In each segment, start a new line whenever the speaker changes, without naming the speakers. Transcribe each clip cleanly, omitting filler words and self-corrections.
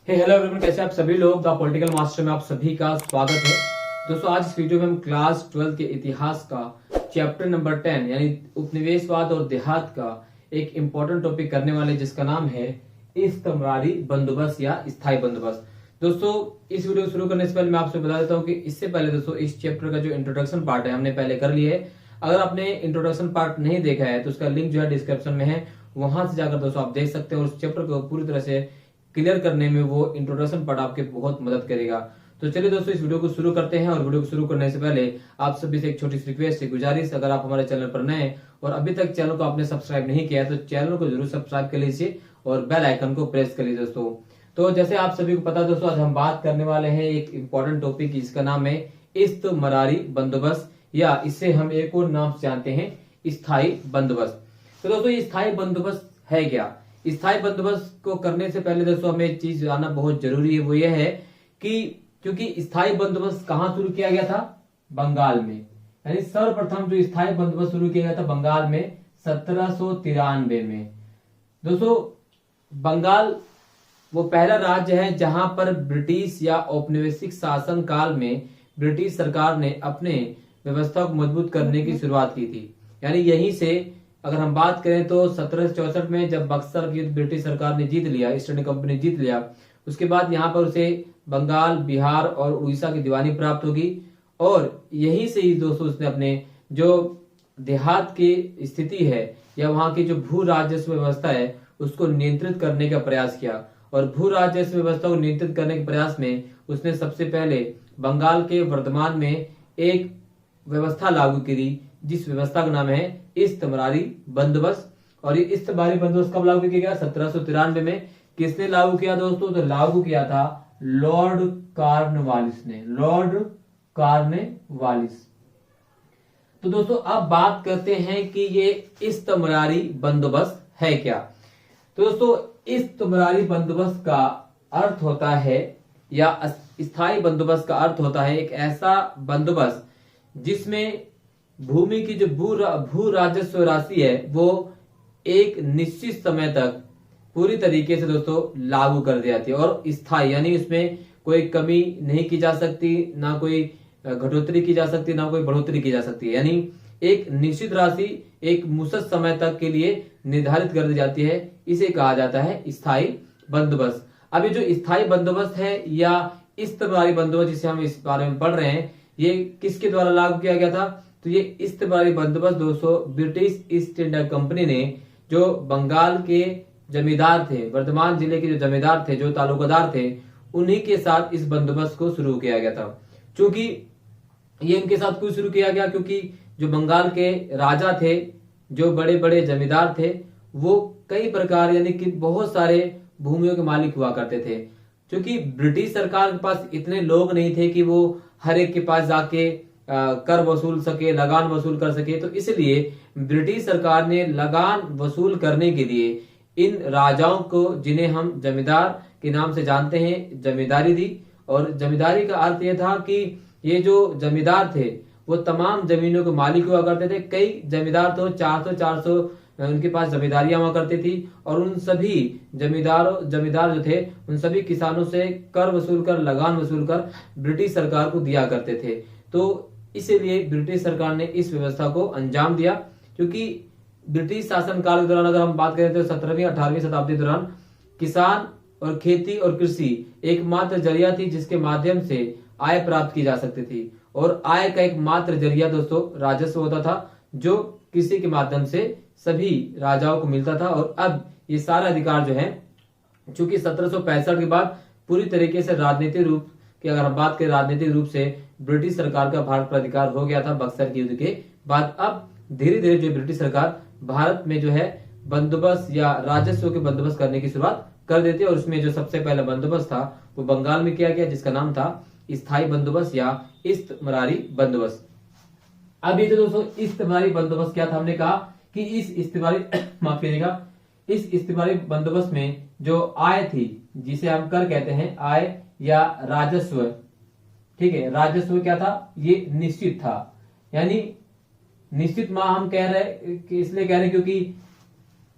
Hello everyone, कैसे आप सभी लोग। द पॉलिटिकल मास्टर में आप सभी का स्वागत है। दोस्तों, आज इस वीडियो में हम क्लास 12 के इतिहास का चैप्टर नंबर 10 यानी उपनिवेशवाद और देहात का एक इंपॉर्टेंट टॉपिक करने वाले, जिसका नाम है इस्तमरारी बंदोबस्त या स्थायी बंदोबस्त। दोस्तों, इस वीडियो को शुरू करने से पहले मैं आपसे बता देता हूँ कि इससे पहले दोस्तों इस चैप्टर का जो इंट्रोडक्शन पार्ट है हमने पहले कर लिया है। अगर आपने इंट्रोडक्शन पार्ट नहीं देखा है तो उसका लिंक जो है डिस्क्रिप्शन में है, वहां से जाकर दोस्तों आप देख सकते हैं और उस चैप्टर को पूरी तरह से क्लियर करने में वो इंट्रोडक्शन पार्ट आपके बहुत मदद करेगा। तो चलिए दोस्तों, इस वीडियो को शुरू करते हैं। और वीडियो को शुरू करने से पहले आप सभी से एक छोटी सी रिक्वेस्ट है, गुजारिश, अगर आप हमारे चैनल पर नए और अभी तक चैनल को आपने सब्सक्राइब नहीं किया है तो चैनल को जरूर सब्सक्राइब कर लीजिए और बेल आइकन को प्रेस कर लीजिए दोस्तों। तो जैसे आप सभी को पता दोस्तों, आज हम बात करने वाले हैं एक इंपॉर्टेंट टॉपिक, जिसका नाम है इस्तमरारी बंदोबस्त, या इससे हम एक और नाम से जानते हैं स्थायी बंदोबस्त। तो दोस्तों, ये स्थायी बंदोबस्त है क्या? स्थायी बंदोबस्त को करने से पहले दोस्तों हमें एक चीज जानना बहुत जरूरी है, वो ये है कि क्योंकि स्थायी बंदोबस्त कहां शुरू किया गया था? बंगाल में। यानी सर्वप्रथम जो स्थायी बंदोबस्त शुरू किया गया था बंगाल में 1793 में। दोस्तों, बंगाल वो पहला राज्य है जहां पर ब्रिटिश या औपनिवेशिक शासन काल में ब्रिटिश सरकार ने अपने व्यवस्था को मजबूत करने की शुरुआत की थी। यानी यहीं से अगर हम बात करें तो 1764 में जब बक्सर की ब्रिटिश सरकार ने जीत लिया, ईस्ट इंडिया कंपनी ने जीत लिया, उसके बाद यहाँ पर उसे बंगाल, बिहार और उड़ीसा की दीवानी प्राप्त होगी। और यहीं से ही दोस्तों उसने अपने जो देहात की स्थिति है या वहां की जो भू राजस्व व्यवस्था है उसको नियंत्रित करने का प्रयास किया। और भू राजस्व व्यवस्था को नियंत्रित करने के प्रयास में उसने सबसे पहले बंगाल के वर्धमान में एक व्यवस्था लागू करी, जिस व्यवस्था का नाम है इस्तमरारी बंदोबस्त। और ये इस्तमरारी बंदोबस्त कब लागू किया गया? 1793 में। किसने लागू किया दोस्तों? तो लागू किया था लॉर्ड कॉर्नवालिस ने। Lord Cornwallis. तो दोस्तों, अब बात करते हैं कि ये इस्तमरारी बंदोबस्त है क्या। तो दोस्तों, इस्तमरारी बंदोबस्त का अर्थ होता है, या स्थायी बंदोबस्त का अर्थ होता है, एक ऐसा बंदोबस्त जिसमें भूमि की जो भू राजस्व राशि है वो एक निश्चित समय तक पूरी तरीके से दोस्तों लागू कर दी जाती है और स्थायी, यानी उसमें कोई कमी नहीं की जा सकती, ना कोई घटोतरी की जा सकती, ना कोई बढ़ोतरी की जा सकती है। यानी एक निश्चित राशि एक मुश्त समय तक के लिए निर्धारित कर दी जाती है, इसे कहा जाता है स्थायी बंदोबस्त। अभी जो स्थायी बंदोबस्त है या इस्तमरारी बंदोबस्त जिसे हम इस बारे में पढ़ रहे हैं, ये किसके द्वारा लागू किया गया था? तो ये इस्तमरारी बंदोबस्त दोस्तों ब्रिटिश ईस्ट इंडिया कंपनी ने, जो बंगाल के जमींदार थे, वर्धमान जिले के जो जमींदार थे, जो तालुकादार थे, उन्हीं के साथ इस बंदोबस्त को शुरू किया गया था। क्योंकि ये इनके साथ क्यों शुरू किया गया? क्योंकि जो बंगाल के राजा थे, जो बड़े बड़े जमींदार थे, वो कई प्रकार यानी कि बहुत सारे भूमियों के मालिक हुआ करते थे। क्योंकि ब्रिटिश सरकार के पास इतने लोग नहीं थे कि वो हर एक के पास जाके कर वसूल सके, लगान वसूल कर सके। तो इसलिए ब्रिटिश सरकार ने लगान वसूल करने के लिए इन राजाओं को, जिन्हें हम जमींदार के नाम से जानते हैं, जमींदारी दी। और जमींदारी का अर्थ यह था कि ये जो जमींदार थे वो तमाम जमीनों के मालिक हुआ करते थे। कई जमींदार तो 400 उनके पास जमींदारियां हुआ करती थी, और उन सभी जमींदार जो थे उन सभी किसानों से कर वसूल कर, लगान वसूल कर ब्रिटिश सरकार को दिया करते थे। तो इसीलिए ब्रिटिश सरकार ने इस व्यवस्था को अंजाम दिया। क्योंकि ब्रिटिश शासन काल के दौरान अगर हम बात करें तो 17वीं 18वीं शताब्दी के दौरान किसान और खेती और कृषि एकमात्र जरिया थी जिसके माध्यम से आय प्राप्त की जा सकती थी। और आय का एकमात्र जरिया दोस्तों राजस्व होता था, जो कृषि के माध्यम से सभी राजाओं को मिलता था। और अब ये सारा अधिकार जो है, चूंकि 1765 के बाद पूरी तरीके से राजनीतिक रूप की अगर हम बात करें, राजनीतिक रूप से ब्रिटिश सरकार का भारत पर अधिकार हो गया था बक्सर के युद्ध के बाद। अब धीरे धीरे जो ब्रिटिश सरकार भारत में जो है बंदोबस्त या राजस्व के बंदोबस्त करने की शुरुआत कर देती है। और उसमें जो सबसे पहला बंदोबस्त था वो बंगाल में किया गया, जिसका नाम था स्थायी बंदोबस्त या इस्तमरारी बंदोबस्त। अब ये जो दोस्तों इस्तमरारी बंदोबस्त क्या था, हमने कहा कि इस इस्तमरारी माफ कीजिएगा, इस इस्तमरारी बंदोबस्त में जो आय थी, जिसे हम कर कहते हैं, आय या राजस्व, ठीक है, राजस्व क्या था? ये निश्चित था। यानी निश्चित माह हम कह रहे कि इसलिए कह रहे क्योंकि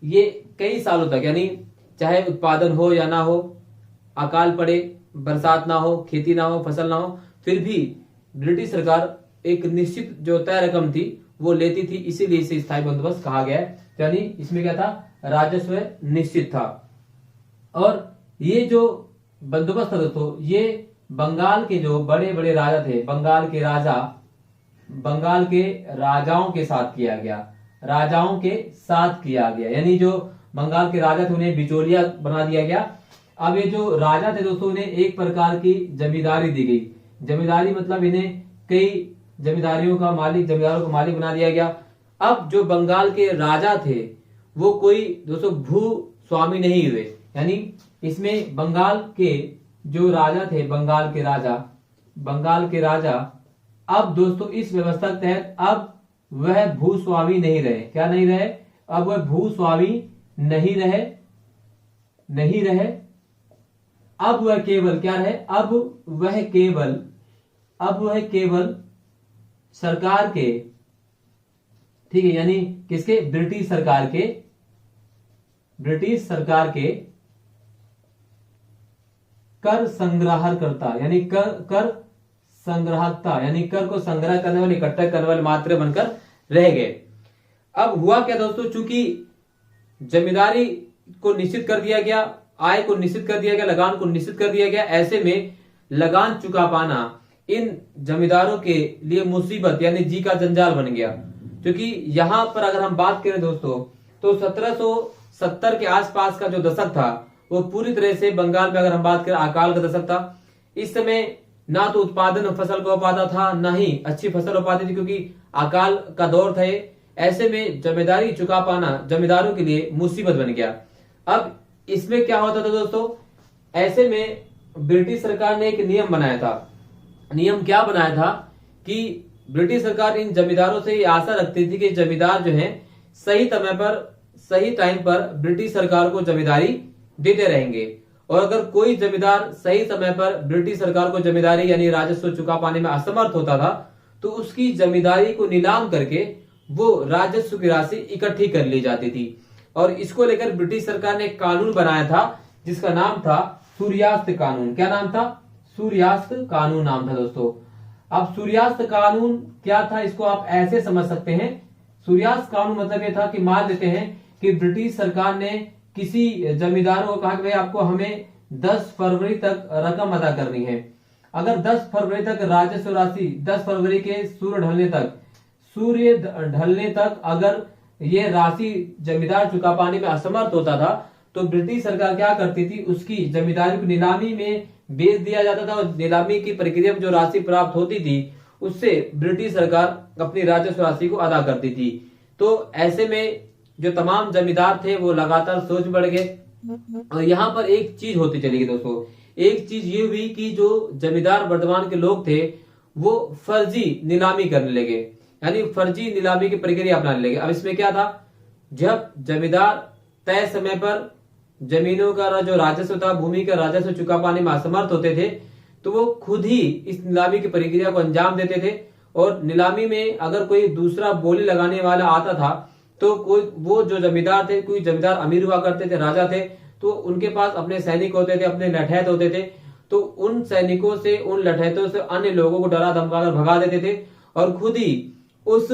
ये कई सालों तक, यानी चाहे उत्पादन हो या ना हो, अकाल पड़े, बरसात ना हो, खेती ना हो, फसल ना हो, फिर भी ब्रिटिश सरकार एक निश्चित जो तय रकम थी वो लेती थी, इसीलिए इसे स्थायी बंदोबस्त कहा गया है। यानी इसमें क्या था, राजस्व निश्चित था। और ये जो बंदोबस्त था दोस्तों, ये बंगाल के जो बड़े बड़े राजा थे, बंगाल के राजाओं के साथ किया गया, राजाओं के साथ किया गया। यानी जो बंगाल के राजा थे उन्हें बिचौलिया बना दिया गया। अब ये जो राजा थे दोस्तों, उन्हें एक प्रकार की जमींदारी दी गई। जमींदारी मतलब इन्हें कई जमींदारों को मालिक बना दिया गया। अब जो बंगाल के राजा थे वो कोई दोस्तों भू स्वामी नहीं हुए। यानी इसमें बंगाल के जो राजा थे, बंगाल के राजा अब दोस्तों इस व्यवस्था के तहत अब वह भूस्वामी नहीं रहे। क्या नहीं रहे? अब वह भूस्वामी नहीं रहे। अब वह केवल क्या रहे? अब वह केवल सरकार के, ठीक है, यानी किसके? ब्रिटिश सरकार के कर संग्रहकर्ता, यानी कर संग्राहकता, यानी कर को संग्रह करने वाले, इकट्ठा करने वाले मात्र बनकर रह गए। अब हुआ क्या दोस्तों, चूंकि जमींदारी को निश्चित कर दिया गया, आय को निश्चित कर दिया गया, लगान को निश्चित कर दिया गया, ऐसे में लगान चुका पाना इन जमींदारों के लिए मुसीबत यानी जी का जंजाल बन गया। क्योंकि यहां पर अगर हम बात करें दोस्तों, तो 1770 के आसपास का जो दशक था वो पूरी तरह से बंगाल में, अगर हम बात करें, अकाल का दशक था। इस समय ना तो उत्पादन फसल को हो पाता था, ना ही अच्छी फसल हो पाती थी, क्योंकि अकाल का दौर था। ऐसे में जमींदारी चुका पाना जमींदारों के लिए मुसीबत बन गया। अब इसमें क्या होता था दोस्तों, ऐसे में ब्रिटिश सरकार ने एक नियम बनाया था। नियम क्या बनाया था कि ब्रिटिश सरकार इन जमींदारों से ये आशा रखती थी कि जमींदार जो है सही समय पर, सही टाइम पर ब्रिटिश सरकार को जमींदारी देते रहेंगे। और अगर कोई जमींदार सही समय पर ब्रिटिश सरकार को जमींदारी यानी राजस्व चुका पाने में असमर्थ होता था, तो उसकी जमींदारी को नीलाम करके वो राजस्व की राशि इकट्ठी कर ली जाती थी। और इसको लेकर ब्रिटिश सरकार ने एक कानून बनाया था जिसका नाम था सूर्यास्त कानून। क्या नाम था? सूर्यास्त कानून नाम था दोस्तों। अब सूर्यास्त कानून क्या था, इसको आप ऐसे समझ सकते हैं। सूर्यास्त कानून मतलब ये था कि मान लेते हैं कि ब्रिटिश सरकार ने किसी जमींदारों को कहा कि भाई आपको हमें 10 फरवरी तक रकम अदा करनी है। अगर 10 फरवरी तक राजस्व राशि, 10 फरवरी के सूर्य ढलने तक अगर ये राशि जमींदार चुका पाने में असमर्थ होता था, तो ब्रिटिश सरकार क्या करती थी, उसकी जमींदारी को नीलामी में बेच दिया जाता था। और नीलामी की प्रक्रिया में जो राशि प्राप्त होती थी उससे ब्रिटिश सरकार अपनी राजस्व राशि को अदा करती थी। तो ऐसे में जो तमाम जमींदार थे वो लगातार सोच बढ़ गए। और यहाँ पर एक चीज होती चली गई दोस्तों, एक चीज ये हुई कि जो जमींदार वर्तमान के लोग थे वो फर्जी नीलामी करने लगे, यानी फर्जी नीलामी की प्रक्रिया अपनाने लगे। अब इसमें क्या था, जब जमींदार तय समय पर जमीनों का जो राजस्व था, भूमि का राजस्व चुका पाने में असमर्थ होते थे, तो वो खुद ही इस नीलामी की प्रक्रिया को अंजाम देते थे। और नीलामी में अगर कोई दूसरा बोली लगाने वाला आता था, तो कोई वो जो जमींदार थे, कोई जमींदार अमीर हुआ करते थे, राजा थे, तो उनके पास अपने सैनिक होते थे, अपने लठैत होते थे। तो उन सैनिकों से, उन लठैतों से अन्य लोगों को डरा धमकाकर भगा देते थे और खुद ही उस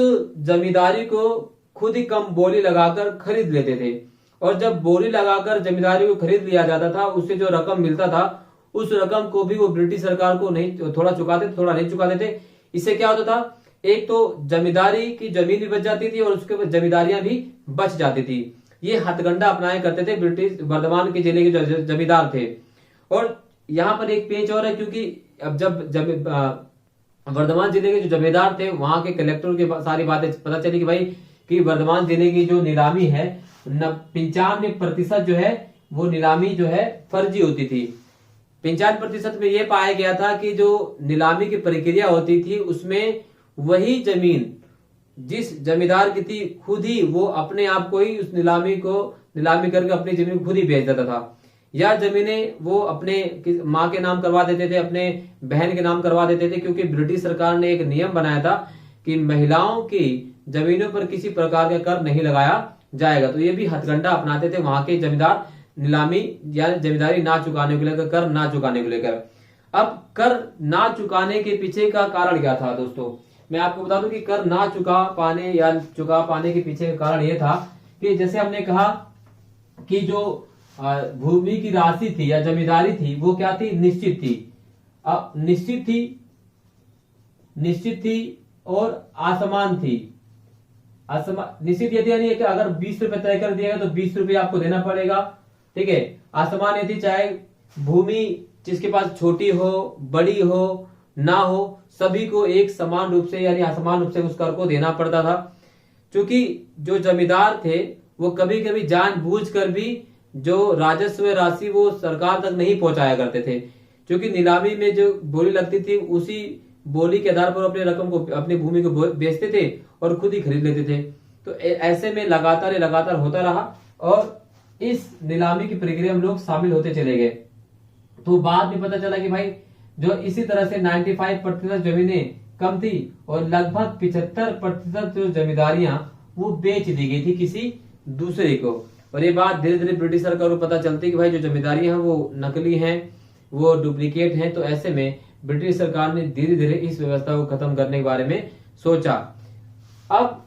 जमींदारी को खुद ही कम बोली लगाकर खरीद लेते थे। और जब बोली लगाकर जमींदारी को खरीद लिया जाता था, उससे जो रकम मिलता था उस रकम को भी वो ब्रिटिश सरकार को नहीं, थोड़ा चुकाते थे, थोड़ा नहीं चुकाते थे। इससे क्या होता था, एक तो जमींदारी की जमीन भी बच जाती थी और उसके बाद जमींदारियां भी बच जाती थी। ये हथकंडा अपनाया करते थे ब्रिटिश वर्धमान के जिले के जो जमींदार थे। और यहाँ पर एक पेच और है, क्योंकि अब जब वर्धमान जिले के जो जमींदार थे वहां के कलेक्टर की सारी बातें पता चली कि भाई कि वर्धमान जिले की जो नीलामी है 95% जो है वो नीलामी जो है फर्जी होती थी। 95% में यह पाया गया था कि जो नीलामी की प्रक्रिया होती थी उसमें वही जमीन जिस जमींदार की थी खुद ही वो अपने आप को ही उस नीलामी करके अपनी जमीन खुद ही बेच देता था। या जमीनें वो अपने माँ के नाम करवा देते थे, अपने बहन के नाम करवा देते थे, क्योंकि ब्रिटिश सरकार ने एक नियम बनाया था कि महिलाओं की जमीनों पर किसी प्रकार का कर नहीं लगाया जाएगा। तो ये भी हथकंडा अपनाते थे वहां के जमींदार, नीलामी या जमींदारी ना चुकाने को लेकर, कर ना चुकाने को लेकर। अब कर ना चुकाने के पीछे का कारण क्या था दोस्तों? मैं आपको बता दूं कि कर ना चुका पाने या चुका पाने के पीछे का कारण यह था कि जैसे हमने कहा कि जो भूमि की राशि थी या जमींदारी थी वो क्या थी? निश्चित थी। अब निश्चित थी और असमान थी। निश्चित यदि यानी कि अगर 20 रुपए तय कर दिया गया तो 20 रुपए आपको देना पड़ेगा, ठीक है। असमान यदि चाहे भूमि जिसके पास छोटी हो, बड़ी हो, ना हो, सभी को एक समान रूप से यानी असमान रूप से उस कर को देना पड़ता था। क्योंकि जो जमींदार थे वो कभी कभी जानबूझकर भी जो राजस्व राशि वो सरकार तक नहीं पहुंचाया करते थे, क्योंकि नीलामी में जो बोली लगती थी उसी बोली के आधार पर अपने रकम को, अपनी भूमि को बेचते थे और खुद ही खरीद लेते थे। तो ऐसे में लगातार होता रहा और इस नीलामी की प्रक्रिया में लोग शामिल होते चले गए। तो बाद में पता चला कि भाई जो इसी तरह से 95% जमीनें कम थी और लगभग 75% जो जमींदारियां वो बेच दी गई थी किसी दूसरे को। और ये बात धीरे धीरे ब्रिटिश सरकार को पता चलती कि भाई जो जमींदारियां हैं वो नकली हैं, वो डुप्लीकेट हैं। तो ऐसे में ब्रिटिश सरकार ने धीरे धीरे इस व्यवस्था को खत्म करने के बारे में सोचा। अब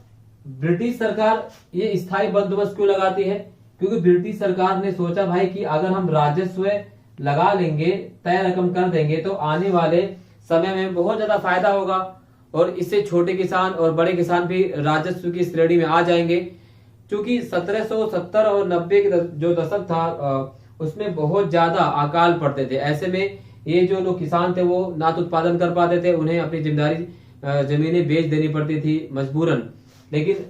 ब्रिटिश सरकार ये स्थायी बंदोबस्त क्यों लगाती है? क्योंकि ब्रिटिश सरकार ने सोचा भाई कि अगर हम राजस्व लगा लेंगे, तय रकम कर देंगे तो आने वाले समय में बहुत ज्यादा फायदा होगा और इससे छोटे किसान और बड़े किसान भी राजस्व की श्रेणी में आ जाएंगे। क्योंकि 1770 और 90 के जो दशक था उसमें बहुत ज्यादा अकाल पड़ते थे। ऐसे में ये जो लोग किसान थे वो ना तो उत्पादन कर पाते थे, उन्हें अपनी जमीनें बेच देनी पड़ती थी मजबूरन। लेकिन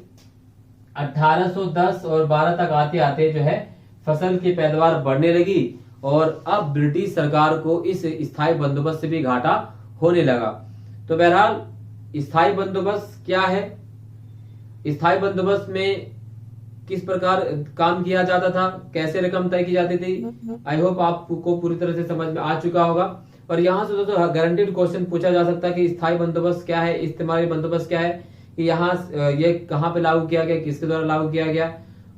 1810 और 12 तक आते आते जो है फसल की पैदावार बढ़ने लगी और अब ब्रिटिश सरकार को इस स्थायी बंदोबस्त से भी घाटा होने लगा। तो बहरहाल स्थायी बंदोबस्त क्या है? स्थायी बंदोबस्त में किस प्रकार काम किया जाता था, कैसे रकम तय की जाती थी, आई होप आपको पूरी तरह से समझ में आ चुका होगा। और यहाँ से दोस्तों गारंटीड क्वेश्चन पूछा जा सकता है कि स्थायी बंदोबस्त क्या है, इस्तेमाली बंदोबस्त क्या है, कि यहाँ ये कहाँ पे लागू किया गया, किसके द्वारा लागू किया गया।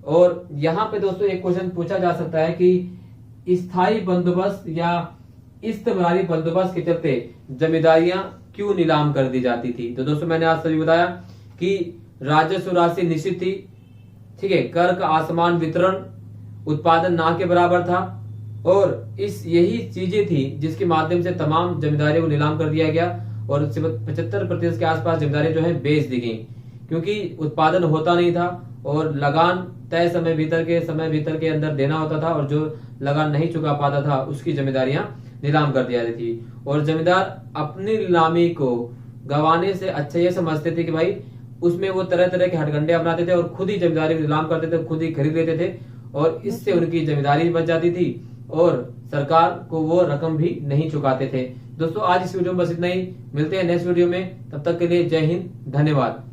और यहाँ पे दोस्तों एक क्वेश्चन पूछा जा सकता है कि स्थायी बंदोबस्त या इस्तेमाली बंदोबस्त के चलते जमींदारियां क्यों नीलाम कर दी जाती थी। तो दोस्तों मैंने आज सभी बताया कि राजस्व राशि निश्चित थी, ठीक है, कर का असमान वितरण, उत्पादन ना के बराबर था और यही चीजें थी जिसके माध्यम से तमाम जमींदारियों को नीलाम कर दिया गया और 75% के आसपास जमींदारियां जो है बेच दी गई, क्योंकि उत्पादन होता नहीं था और लगान तय समय भीतर के अंदर देना होता था और जो लगान नहीं चुका पाता था उसकी जमींदारियां नीलाम कर दी जाती थी। और जमींदार अपनी नीलामी को गंवाने से अच्छा ये समझते थे कि भाई उसमें वो तरह तरह के हथकंडे अपनाते थे और खुद ही जमींदारी नीलाम करते थे, खुद ही खरीद लेते थे और इससे उनकी जमींदारी बच जाती थी और सरकार को वो रकम भी नहीं चुकाते थे। दोस्तों आज इस वीडियो में बस इतना ही, मिलते हैं नेक्स्ट वीडियो में, तब तक के लिए जय हिंद, धन्यवाद।